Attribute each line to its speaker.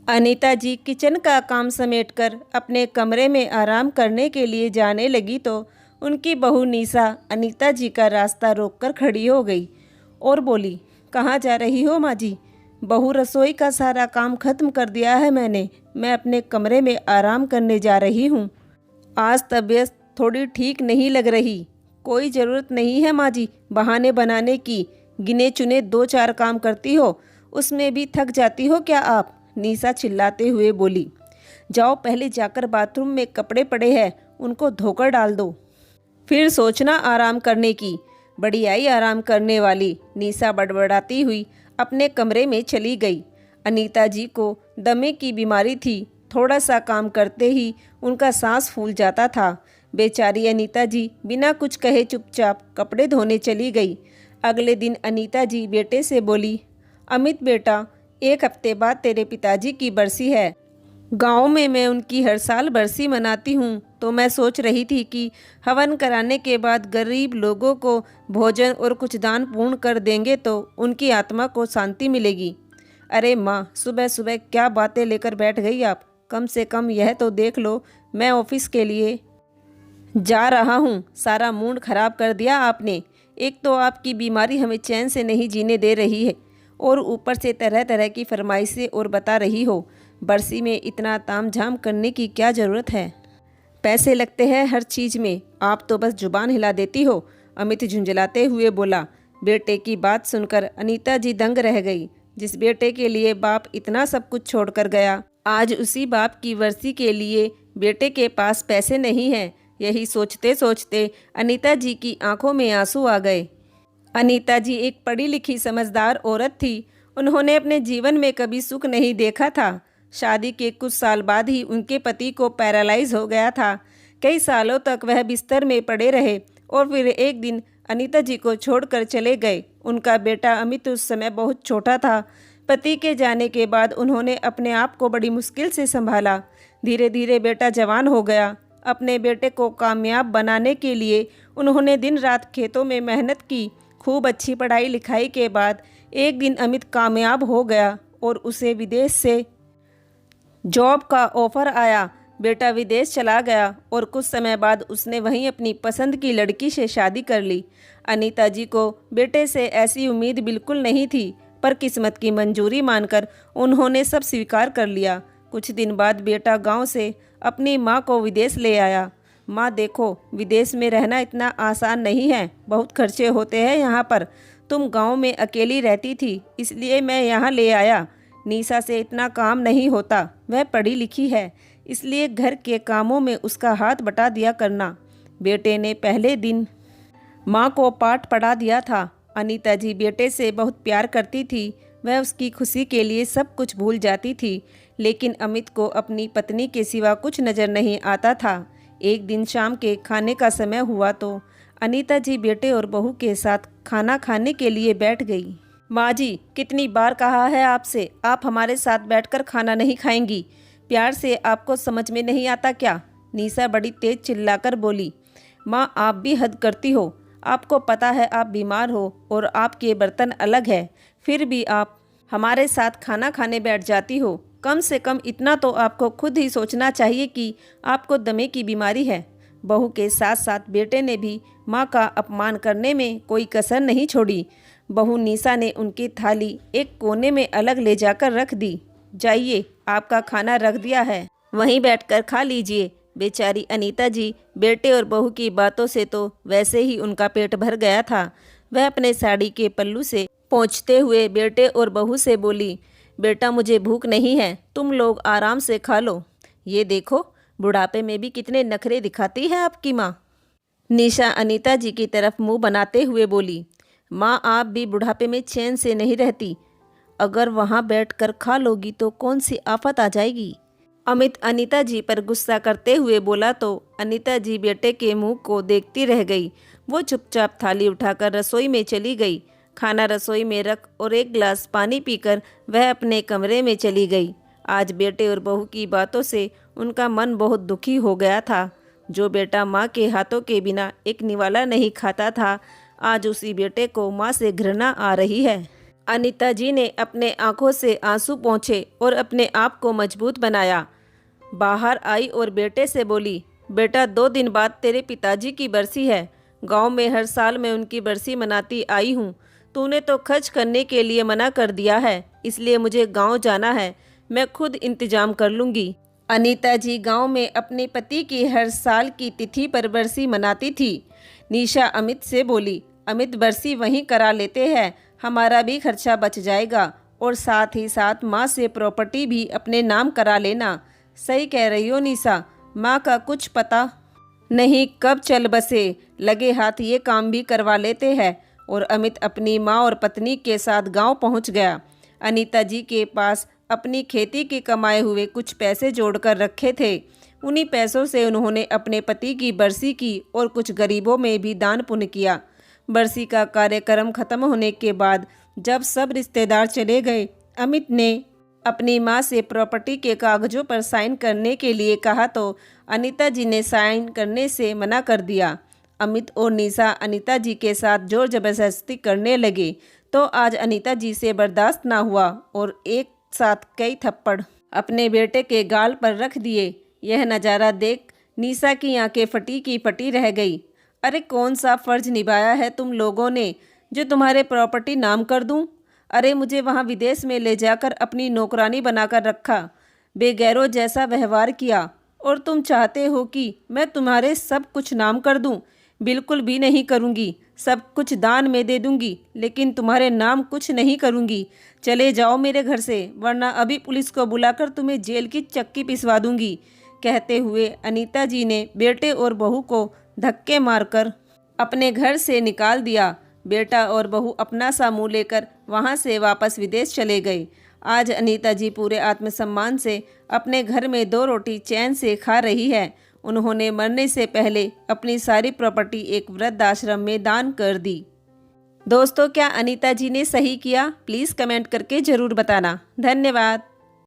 Speaker 1: अनीता जी kitchen का काम समेटकर अपने कमरे में आराम करने के लिए जाने लगी तो उनकी बहू निशा अनीता जी का रास्ता रोककर खड़ी हो गई और बोली, कहाँ जा रही हो माँ जी? बहू, रसोई का सारा काम खत्म कर दिया है मैंने। मैं अपने कमरे में आराम करने जा रही हूँ। आज तबीयत थोड़ी ठीक नहीं लग रही। कोई ज़रूरत नहीं है माँ जी बहाने बनाने की। गिने चुने 2-4 काम करती हो, उसमें भी थक जाती हो क्या आप? निशा चिल्लाते हुए बोली। जाओ, पहले जाकर बाथरूम में कपड़े पड़े हैं, उनको धोकर डाल दो, फिर सोचना आराम करने की। बड़ी आई आराम करने वाली, निशा बड़बड़ाती हुई अपने कमरे में चली गई। अनीता जी को दमे की बीमारी थी। थोड़ा सा काम करते ही उनका सांस फूल जाता था। बेचारी अनीता जी बिना कुछ कहे चुपचाप कपड़े धोने चली गई। अगले दिन अनीता जी बेटे से बोली, अमित बेटा, 1 हफ्ते बाद तेरे पिताजी की बरसी है। गांव में मैं उनकी हर साल बरसी मनाती हूँ, तो मैं सोच रही थी कि हवन कराने के बाद गरीब लोगों को भोजन और कुछ दान पूर्ण कर देंगे तो उनकी आत्मा को शांति मिलेगी। अरे माँ, सुबह सुबह क्या बातें लेकर बैठ गई आप? कम से कम यह तो देख लो, मैं ऑफिस के लिए जा रहा हूँ। सारा मूड खराब कर दिया आपने। एक तो आपकी बीमारी हमें चैन से नहीं जीने दे रही है और ऊपर से तरह तरह की फरमाइशें और बता रही हो। बरसी में इतना तामझाम करने की क्या ज़रूरत है? पैसे लगते हैं हर चीज़ में, आप तो बस जुबान हिला देती हो। अमित झुंझलाते हुए बोला। बेटे की बात सुनकर अनीता जी दंग रह गई। जिस बेटे के लिए बाप इतना सब कुछ छोड़कर गया, आज उसी बाप की बरसी के लिए बेटे के पास पैसे नहीं हैं। यही सोचते सोचते अनीता जी की आंखों में आंसू आ गए। अनीता जी एक पढ़ी लिखी समझदार औरत थी। उन्होंने अपने जीवन में कभी सुख नहीं देखा था। शादी के कुछ साल बाद ही उनके पति को पैरालाइज हो गया था। कई सालों तक वह बिस्तर में पड़े रहे और फिर एक दिन अनीता जी को छोड़कर चले गए। उनका बेटा अमित उस समय बहुत छोटा था। पति के जाने के बाद उन्होंने अपने आप को बड़ी मुश्किल से संभाला। धीरे धीरे बेटा जवान हो गया। अपने बेटे को कामयाब बनाने के लिए उन्होंने दिन रात खेतों में मेहनत की। खूब अच्छी पढ़ाई लिखाई के बाद एक दिन अमित कामयाब हो गया और उसे विदेश से जॉब का ऑफर आया। बेटा विदेश चला गया और कुछ समय बाद उसने वहीं अपनी पसंद की लड़की से शादी कर ली। अनीता जी को बेटे से ऐसी उम्मीद बिल्कुल नहीं थी, पर किस्मत की मंजूरी मानकर उन्होंने सब स्वीकार कर लिया। कुछ दिन बाद बेटा गांव से अपनी मां को विदेश ले आया। माँ देखो, विदेश में रहना इतना आसान नहीं है, बहुत खर्चे होते हैं यहाँ पर। तुम गांव में अकेली रहती थी, इसलिए मैं यहाँ ले आया। निशा से इतना काम नहीं होता, वह पढ़ी लिखी है, इसलिए घर के कामों में उसका हाथ बटा दिया करना। बेटे ने पहले दिन माँ को पाठ पढ़ा दिया था। अनीता जी बेटे से बहुत प्यार करती थी। वह उसकी खुशी के लिए सब कुछ भूल जाती थी। लेकिन अमित को अपनी पत्नी के सिवा कुछ नज़र नहीं आता था। एक दिन शाम के खाने का समय हुआ तो अनीता जी बेटे और बहू के साथ खाना खाने के लिए बैठ गई। माँ जी, कितनी बार कहा है आपसे, आप हमारे साथ बैठकर खाना नहीं खाएंगी? प्यार से आपको समझ में नहीं आता क्या? निशा बड़ी तेज चिल्लाकर बोली। माँ, आप भी हद करती हो। आपको पता है आप बीमार हो और आपके बर्तन अलग है, फिर भी आप हमारे साथ खाना खाने बैठ जाती हो। कम से कम इतना तो आपको खुद ही सोचना चाहिए कि आपको दमे की बीमारी है। बहू के साथ साथ बेटे ने भी माँ का अपमान करने में कोई कसर नहीं छोड़ी। बहू निशा ने उनकी थाली एक कोने में अलग ले जाकर रख दी। जाइए, आपका खाना रख दिया है, वहीं बैठकर खा लीजिए। बेचारी अनीता जी बेटे और बहू की बातों से तो वैसे ही उनका पेट भर गया था। वह अपने साड़ी के पल्लू से पोंछते हुए बेटे और बहू से बोली, बेटा, मुझे भूख नहीं है, तुम लोग आराम से खा लो। ये देखो, बुढ़ापे में भी कितने नखरे दिखाती है आपकी माँ। निशा अनीता जी की तरफ मुंह बनाते हुए बोली। माँ, आप भी बुढ़ापे में चैन से नहीं रहती। अगर वहाँ बैठकर खा लोगी तो कौन सी आफत आ जाएगी? अमित अनीता जी पर गुस्सा करते हुए बोला तो अनीता जी बेटे के मुंह को देखती रह गई। वो चुपचाप थाली उठाकर रसोई में चली गई। खाना रसोई में रख और एक गिलास पानी पीकर वह अपने कमरे में चली गई। आज बेटे और बहू की बातों से उनका मन बहुत दुखी हो गया था। जो बेटा माँ के हाथों के बिना एक निवाला नहीं खाता था, आज उसी बेटे को माँ से घृणा आ रही है। अनीता जी ने अपने आंखों से आंसू पोंछे और अपने आप को मजबूत बनाया। बाहर आई और बेटे से बोली, बेटा 2 दिन बाद तेरे पिताजी की बरसी है। गांव में हर साल मैं उनकी बरसी मनाती आई हूँ। तूने तो खर्च करने के लिए मना कर दिया है, इसलिए मुझे गांव जाना है। मैं खुद इंतजाम कर लूँगी। अनीता जी गांव में अपने पति की हर साल की तिथि पर बरसी मनाती थी। निशा अमित से बोली, अमित बरसी वहीं करा लेते हैं, हमारा भी खर्चा बच जाएगा और साथ ही साथ माँ से प्रॉपर्टी भी अपने नाम करा लेना। सही कह रही हो निशा, माँ का कुछ पता नहीं कब चल बसे, लगे हाथ ये काम भी करवा लेते हैं। और अमित अपनी माँ और पत्नी के साथ गांव पहुंच गया। अनीता जी के पास अपनी खेती के कमाए हुए कुछ पैसे जोड़कर रखे थे। उन्हीं पैसों से उन्होंने अपने पति की बरसी की और कुछ गरीबों में भी दान पुण्य किया। बरसी का कार्यक्रम खत्म होने के बाद जब सब रिश्तेदार चले गए, अमित ने अपनी माँ से प्रॉपर्टी के कागजों पर साइन करने के लिए कहा तो अनीता जी ने साइन करने से मना कर दिया। अमित और निशा अनीता जी के साथ जोर जबरदस्ती करने लगे तो आज अनीता जी से बर्दाश्त ना हुआ और एक साथ कई थप्पड़ अपने बेटे के गाल पर रख दिए। यह नज़ारा देख निशा की आंखें फटी की फटी रह गई। अरे कौन सा फ़र्ज निभाया है तुम लोगों ने जो तुम्हारे प्रॉपर्टी नाम कर दूं? अरे मुझे वहां विदेश में ले जाकर अपनी नौकरानी बनाकर रखा, बेगैरों जैसा व्यवहार किया और तुम चाहते हो कि मैं तुम्हारे सब कुछ नाम कर दूं? बिल्कुल भी नहीं करूंगी। सब कुछ दान में दे दूंगी, लेकिन तुम्हारे नाम कुछ नहीं करूंगी। चले जाओ मेरे घर से, वरना अभी पुलिस को बुलाकर तुम्हें जेल की चक्की पिसवा दूंगी। कहते हुए अनीता जी ने बेटे और बहू को धक्के मारकर अपने घर से निकाल दिया। बेटा और बहू अपना सा मुँह लेकर वहाँ से वापस विदेश चले गए। आज अनीता जी पूरे आत्मसम्मान से अपने घर में 2 रोटी चैन से खा रही है। उन्होंने मरने से पहले अपनी सारी प्रॉपर्टी एक वृद्धाश्रम में दान कर दी। दोस्तों, क्या अनीता जी ने सही किया? प्लीज़ कमेंट करके ज़रूर बताना। धन्यवाद।